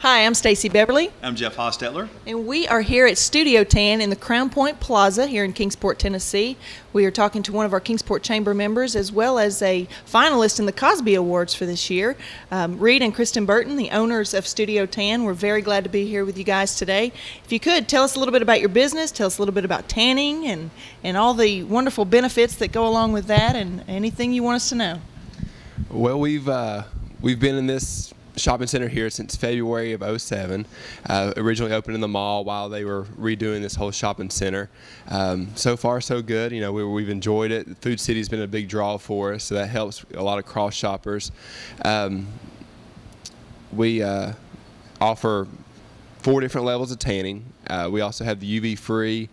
Hi, I'm Stacy Beverly, I'm Jeff Hostetler. and we are here at StudioTan in the Crown Point Plaza here in Kingsport, Tennessee. We are talking to one of our Kingsport Chamber members as well as a finalist in the Cosby Awards for this year, Reed and Kristen Burton, the owners of StudioTan. We're very glad to be here with you guys today. If you could, tell us a little bit about your business, tell us a little bit about tanning and all the wonderful benefits that go along with that, and anything you want us to know. Well, we've been in this shopping center here since February of '07. Originally opened in the mall while they were redoing this whole shopping center. So far, so good. You know, we've enjoyed it. Food City's been a big draw for us, so that helps a lot of cross shoppers. We offer 4 different levels of tanning. We also have the UV-free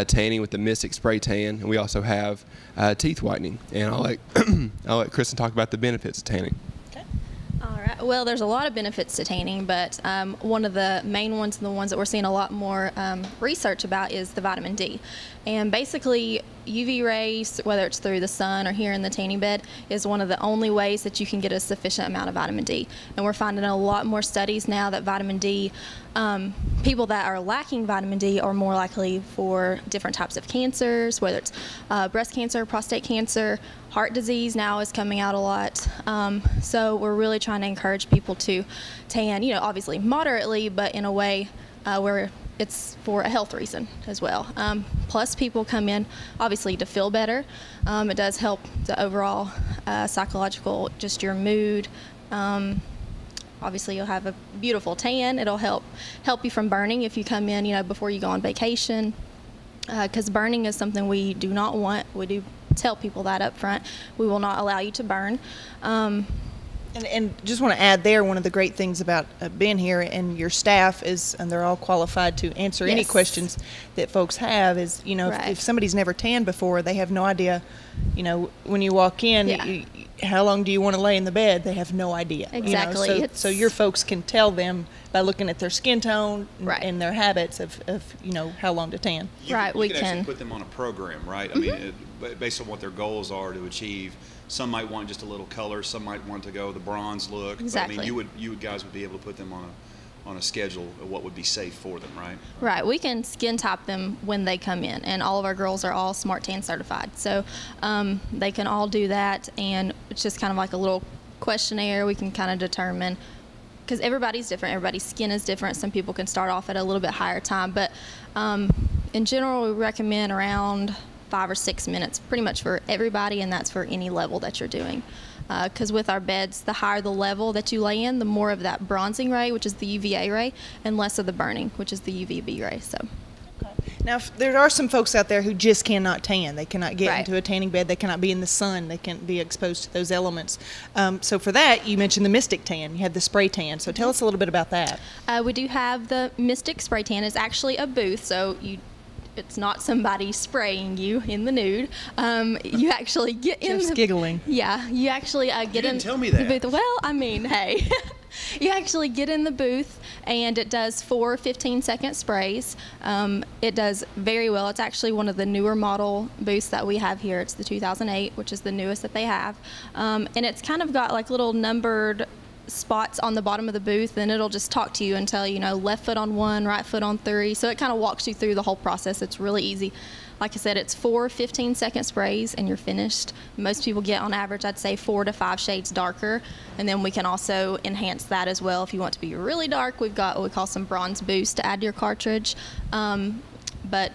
tanning with the Mystic Spray Tan, and we also have teeth whitening. And I'll let Kristen talk about the benefits of tanning. All right. Well, there's a lot of benefits to tanning, but one of the main ones and the ones that we're seeing a lot more research about is the vitamin D. And basically, UV rays, whether it's through the sun or here in the tanning bed, is one of the only ways that you can get a sufficient amount of vitamin D. And we're finding a lot more studies now that vitamin D, people that are lacking vitamin D are more likely for different types of cancers, whether it's breast cancer, prostate cancer, heart disease now is coming out a lot. So we're really trying to encourage people to tan, you know, obviously moderately, but in a way where it's for a health reason as well. Plus, people come in obviously to feel better. It does help the overall psychological, just your mood. Obviously, you'll have a beautiful tan. It'll help you from burning if you come in, you know, before you go on vacation. Because burning is something we do not want. We do tell people that up front. We will not allow you to burn. And just want to add there, one of the great things about being here and your staff is, and they're all qualified to answer any questions that folks have, is, you know, if somebody's never tanned before, they have no idea, you know, when you walk in, how long do you want to lay in the bed? They have no idea. Exactly. You know? So your folks can tell them by looking at their skin tone and their habits of, you know, how long to tan. You can actually put them on a program, right? I mean, based on what their goals are to achieve. Some might want just a little color. Some might want to go the bronze look. Exactly. But, I mean, you guys would be able to put them on a schedule of what would be safe for them, right? Right. We can skin type them when they come in, and all of our girls are all Smart Tan certified, so they can all do that. And it's just kind of like a little questionnaire. We can kind of determine, because everybody's different. Everybody's skin is different. Some people can start off at a little bit higher time, but in general, we recommend around 5 or 6 minutes pretty much for everybody, and that's for any level that you're doing. Because with our beds, the higher the level that you lay in, the more of that bronzing ray, which is the UVA ray, and less of the burning, which is the UVB ray. So. Now, there are some folks out there who just cannot tan. They cannot get into a tanning bed. They cannot be in the sun. They can't be exposed to those elements. So for that, you mentioned the Mystic Tan. You have the spray tan. So tell us a little bit about that. We do have the Mystic Spray Tan. It's actually a booth, so it's not somebody spraying you in the nude. You actually get in Jeff's giggling. Yeah, you actually get in tell me that. the booth. Well, I mean, hey. You actually get in the booth, and it does 4 15-second sprays. It does very well. It's actually one of the newer model booths that we have here. It's the 2008, which is the newest that they have. And it's kind of got like little numbered spots on the bottom of the booth, and it'll just talk to you and tell you, left foot on 1, right foot on 3. So it kind of walks you through the whole process. It's really easy. Like I said, it's 4 15-second sprays and you're finished. Most people get on average, I'd say 4 to 5 shades darker, and then we can also enhance that as well. If you want to be really dark, we've got what we call some bronze boost to add to your cartridge. But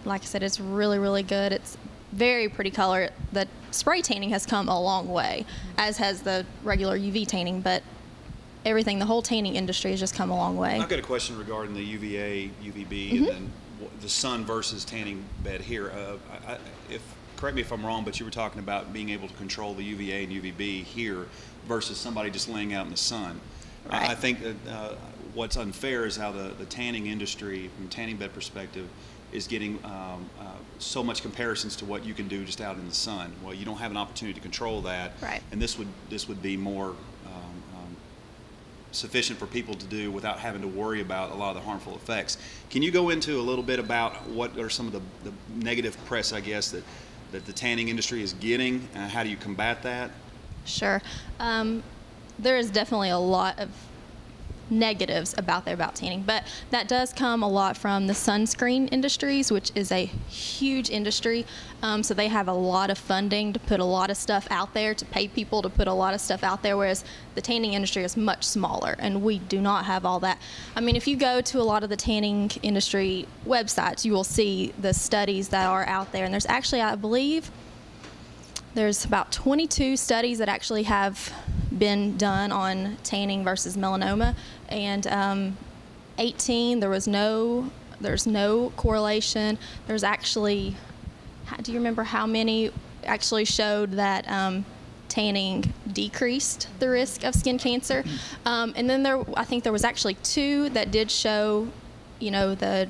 like I said, it's really, really good. It's very pretty color. The spray tanning has come a long way, as has the regular UV tanning, but everything, the whole tanning industry has just come a long way. I've got a question regarding the UVA, UVB, and then the sun versus tanning bed here. Correct me if I'm wrong, but you were talking about being able to control the UVA and UVB here versus somebody just laying out in the sun. Right. I think that what's unfair is how the tanning industry, from a tanning bed perspective, is getting so much comparisons to what you can do just out in the sun. Well, you don't have an opportunity to control that, right. And this would be more sufficient for people to do without having to worry about a lot of the harmful effects. Can you go into a little bit about what are some of the negative press, I guess, that the tanning industry is getting? How do you combat that? Sure. There is definitely a lot of negatives about tanning, but that does come a lot from the sunscreen industries, which is a huge industry. So they have a lot of funding to put a lot of stuff out there, to pay people to put a lot of stuff out there, whereas the tanning industry is much smaller, and we do not have all that. I mean, if you go to a lot of the tanning industry websites, you will see the studies that are out there, and there's actually, I believe, there's about 22 studies that actually have been done on tanning versus melanoma, and 18 there's no correlation. There's actually, do you remember how many actually showed that tanning decreased the risk of skin cancer? And then I think there was actually 2 that did show, the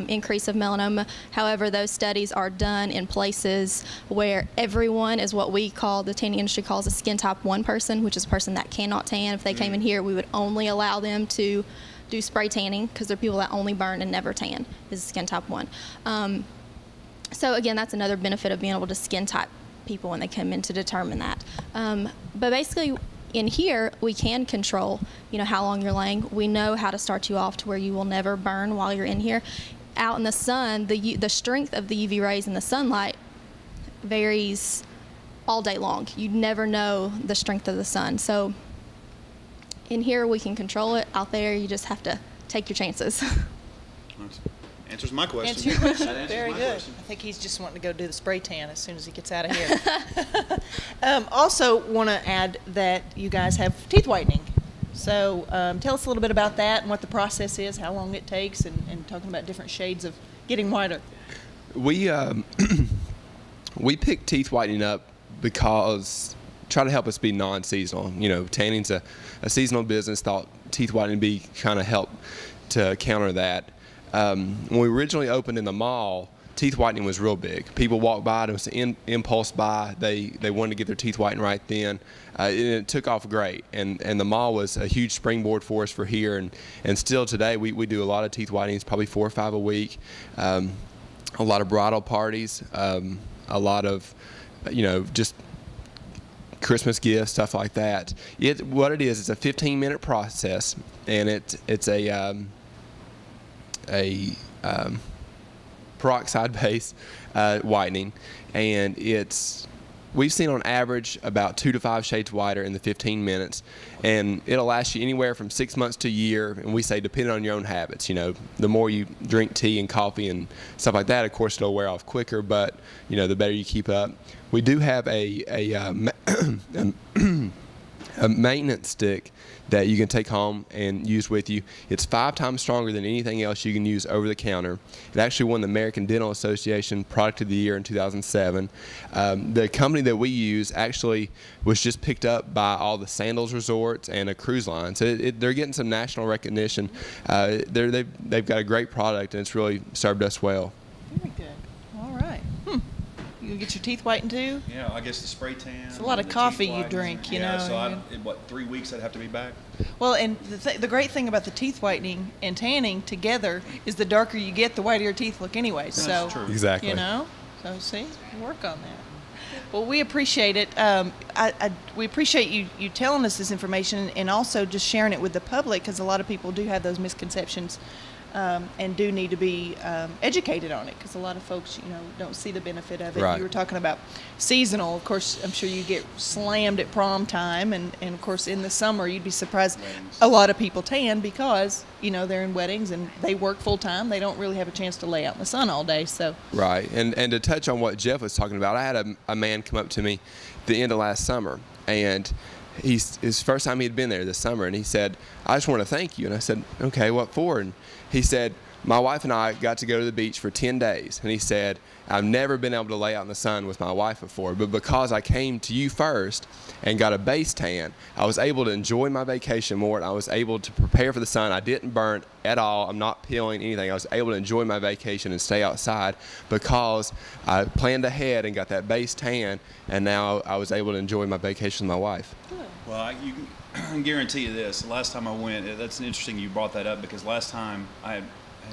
increase of melanoma. However, those studies are done in places where everyone is what we call, the tanning industry calls, a skin type 1 person, which is a person that cannot tan. If they came in here, we would only allow them to do spray tanning, because they're people that only burn and never tan, is skin type 1. So again, that's another benefit of being able to skin type people when they come in to determine that. But basically, in here, we can control, how long you're laying. We know how to start you off to where you will never burn while you're in here. Out in the sun, the strength of the UV rays in the sunlight varies all day long. You never know the strength of the sun. So in here, we can control it. Out there, you just have to take your chances. Answers my question. Answer your question. That answers Very my good. question. I think he's just wanting to go do the spray tan as soon as he gets out of here. Also want to add that you guys have teeth whitening. So tell us a little bit about that and what the process is, how long it takes, and talking about different shades of getting whiter. We we pick teeth whitening up because try to help us be non-seasonal. Tanning's a seasonal business. Thought teeth whitening be kind of help to counter that. When we originally opened in the mall, teeth whitening was real big. People walked by, it was an impulse buy. They wanted to get their teeth whitened right then. It took off great, and the mall was a huge springboard for us for here, and still today we do a lot of teeth whitenings, probably 4 or 5 a week. A lot of bridal parties, a lot of just Christmas gifts, stuff like that. What it is, it's a 15-minute process, and it's a peroxide-based whitening, and we've seen on average about 2 to 5 shades whiter in the 15 minutes, and it'll last you anywhere from 6 months to a year. And we say depending on your own habits, the more you drink tea and coffee and stuff like that, of course it'll wear off quicker, but the better you keep up. We do have a maintenance stick that you can take home and use with you. It's 5 times stronger than anything else you can use over the counter. It actually won the American Dental Association Product of the Year in 2007. The company that we use actually was just picked up by all the Sandals resorts and a cruise line. So they're getting some national recognition. They've got a great product, and it's really served us well. Very good. All right. You gonna get your teeth whitened too? Yeah, I guess the spray tan. It's a lot of and the coffee teeth you whitening. drink, Yeah, so in 3 weeks I'd have to be back? Well, and the great thing about the teeth whitening and tanning together is the darker you get, the whiter your teeth look anyway. That's So true. Exactly. So see, work on that. Well, we appreciate it. We appreciate you telling us this information, and also just sharing it with the public, because a lot of people do have those misconceptions. And do need to be educated on it, because a lot of folks, don't see the benefit of it. Right. You were talking about seasonal. Of course, I'm sure you get slammed at prom time, and of course in the summer you'd be surprised. Weddings. A lot of people tan because they're in weddings and they work full time. They don't really have a chance to lay out in the sun all day. So Right, and to touch on what Jeff was talking about, I had a man come up to me at the end of last summer, and his first time he'd been there this summer, and he said, "I just want to thank you." And I said, "Okay, what for?" And he said, "My wife and I got to go to the beach for 10 days. And he said, "I've never been able to lay out in the sun with my wife before, but because I came to you first and got a base tan, I was able to enjoy my vacation more, and I was able to prepare for the sun. I didn't burn at all. I'm not peeling anything. I was able to enjoy my vacation and stay outside because I planned ahead and got that base tan, and now I was able to enjoy my vacation with my wife." Well, I can guarantee you this. Last time I went, that's interesting you brought that up, because last time I had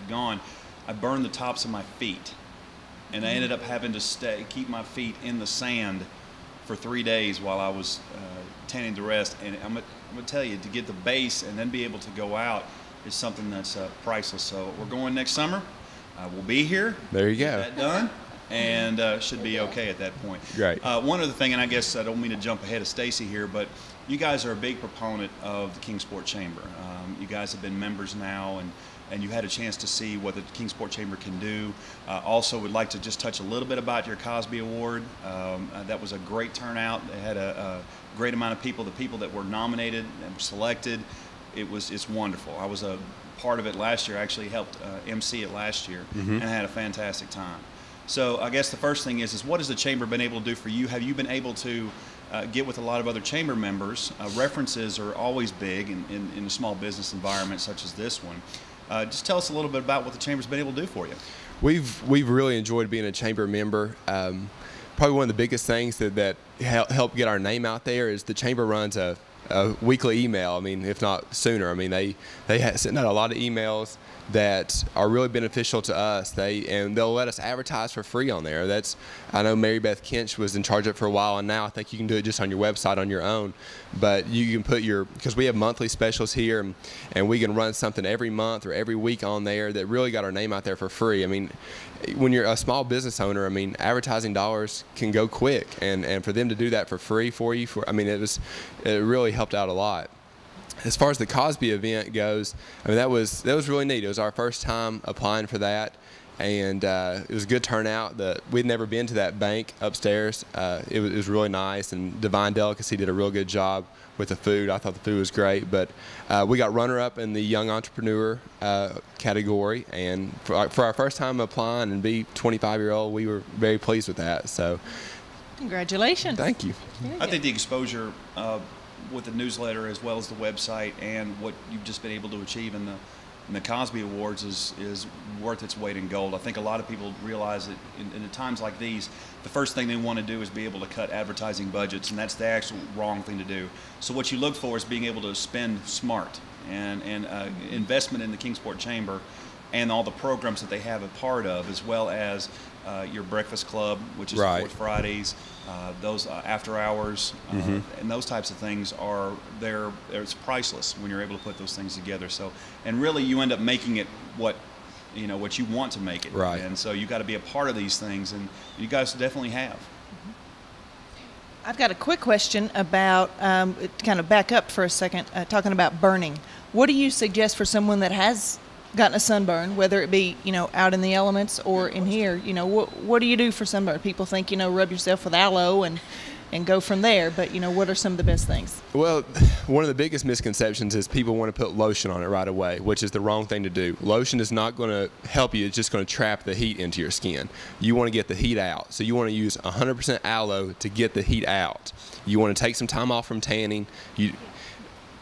gone, I burned the tops of my feet, and I ended up having to keep my feet in the sand for 3 days while I was tanning to rest. And I'm going to tell you, to get the base and then be able to go out is something that's priceless. So we're going next summer. We'll be here. There you get go. that done. And should be okay at that point. Great. One other thing, and I guess I don't mean to jump ahead of Stacy here, but you guys are a big proponent of the Kingsport Chamber. You guys have been members now, and you had a chance to see what the Kingsport Chamber can do. Also, would like to just touch a little bit about your Cosby Award. That was a great turnout. They had a great amount of people. The people that were nominated and selected, it's wonderful. I was a part of it last year. I actually helped MC it last year, and had a fantastic time. So I guess the first thing is what has the Chamber been able to do for you? Have you been able to get with a lot of other Chamber members? References are always big in a small business environment such as this one. Just tell us a little bit about what the Chamber's been able to do for you. We've really enjoyed being a Chamber member. Probably one of the biggest things that help get our name out there is the Chamber runs a weekly email. I mean, if not sooner. I mean, they send out a lot of emails that are really beneficial to us. They'll let us advertise for free on there. I know Mary Beth Kinch was in charge of it for a while, and now I think you can do it just on your website on your own. But you can put because we have monthly specials here, and we can run something every month or every week on there that really got our name out there for free. I mean, when you're a small business owner, I mean, advertising dollars can go quick, and for them to do that for free for you, it really helped out a lot. As far as the Cosby event goes, I mean, that was really neat. It was our first time applying for that, and it was a good turnout. We'd never been to that bank upstairs. It was really nice, and Divine Delicacy did a real good job with the food. I thought the food was great, but we got runner-up in the Young Entrepreneur category, and for our first time applying and be 25-year-old, we were very pleased with that. So, congratulations. Thank you. I think the exposure with the newsletter as well as the website and what you've just been able to achieve in the Cosby Awards is worth its weight in gold. I think a lot of people realize that in times like these, the first thing they want to do is be able to cut advertising budgets, and that's the actual wrong thing to do. So what you look for is being able to spend smart, and investment in the Kingsport Chamber and all the programs that they have a part of, as well as your breakfast club, which is right. Fourth Fridays, those after hours, and those types of things it's priceless when you're able to put those things together. So, and really you end up making it what you want to make it. Right. And so you got to be a part of these things, and you guys definitely have. I've got a quick question about, kind of back up for a second, talking about burning. What do you suggest for someone that has gotten a sunburn, whether it be, out in the elements or in here? What do you do for sunburn? People think, rub yourself with aloe and go from there, but what are some of the best things? Well, one of the biggest misconceptions is people want to put lotion on it right away, which is the wrong thing to do. Lotion is not going to help you. It's just going to trap the heat into your skin. You want to get the heat out. So you want to use 100% aloe to get the heat out. You want to take some time off from tanning.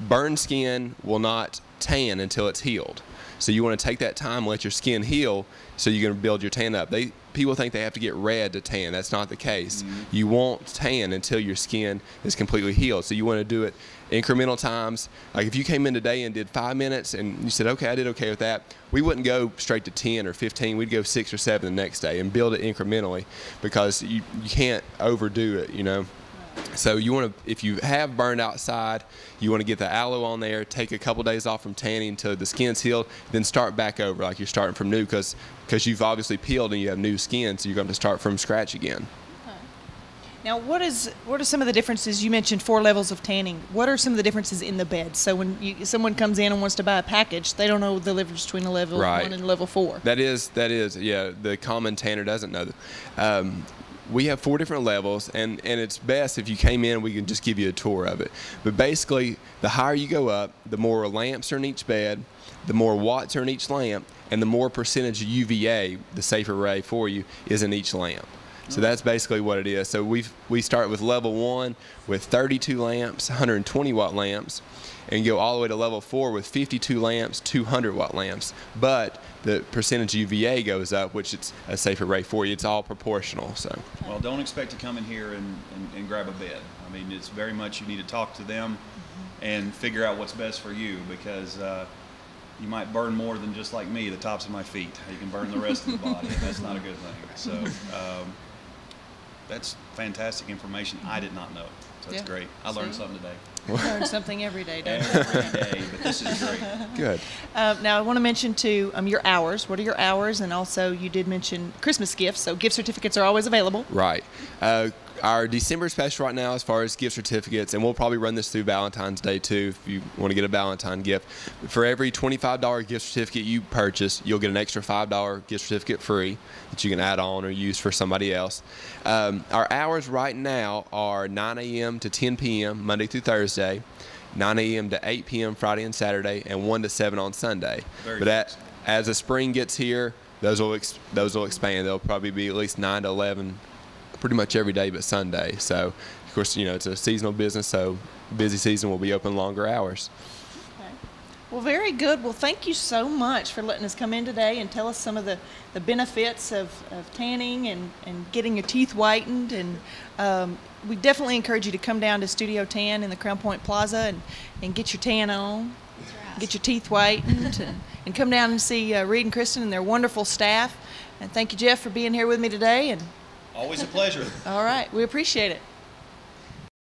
Burned skin will not tan until it's healed. So you want to take that time, let your skin heal, so you can build your tan up. People think they have to get red to tan. That's not the case. You won't tan until your skin is completely healed. So you want to do it incremental times. Like if you came in today and did 5 minutes and you said, okay, I did okay with that, we wouldn't go straight to 10 or 15. We'd go 6 or 7 the next day and build it incrementally, because you can't overdo it, So you want to, if you have burned outside, you want to get the aloe on there, take a couple days off from tanning until the skin's healed, then start back over like you're starting from new, because you've obviously peeled and you have new skin, so you're going to start from scratch again. Now, what are some of the differences? You mentioned 4 levels of tanning. What are some of the differences in the bed? So when someone comes in and wants to buy a package, they don't know the difference between a level 1 and level 4. That is, yeah, the common tanner doesn't know that. We have 4 different levels, and it's best if you came in, we can just give you a tour of it. But basically, the higher you go up, the more lamps are in each bed, the more watts are in each lamp, and the more percentage of UVA, the safer ray for you, is in each lamp. So that's basically what it is. So we start with level 1 with 32 lamps, 120 watt lamps, and go all the way to level 4 with 52 lamps, 200 watt lamps. But the percentage UVA goes up, which it's a safer ray for you. It's all proportional. So. Well, don't expect to come in here and grab a bed. I mean, it's very much you need to talk to them and figure out what's best for you, because you might burn more than just like me, the tops of my feet. You can burn the rest of the body, and that's not a good thing. So that's fantastic information. I did not know. So that's Yeah. great. I learned See? something today. Learn something every day, don't you? Every day, but this is great. Good. Now, I want to mention, too, your hours. What are your hours? And also, you did mention Christmas gifts, so gift certificates are always available. Right. Our December special right now as far as gift certificates, and we'll probably run this through Valentine's Day too if you want to get a Valentine gift. For every $25 gift certificate you purchase, you'll get an extra $5 gift certificate free that you can add on or use for somebody else. Our hours right now are 9 a.m. to 10 p.m. Monday through Thursday, 9 a.m. to 8 p.m. Friday and Saturday, and 1 to 7 on Sunday. As the spring gets here, those will expand. They'll probably be at least 9 to 11 pretty much every day but Sunday. So, of course, it's a seasonal business, so busy season will be open longer hours. Okay. Well, very good. Well, thank you so much for letting us come in today and tell us some of the benefits of tanning and getting your teeth whitened. And we definitely encourage you to come down to StudioTan in the Crown Point Plaza and get your tan on, get your teeth whitened, and come down and see Reed and Kristen and their wonderful staff. And thank you, Jeff, for being here with me today. And Always a pleasure. all right, we appreciate it.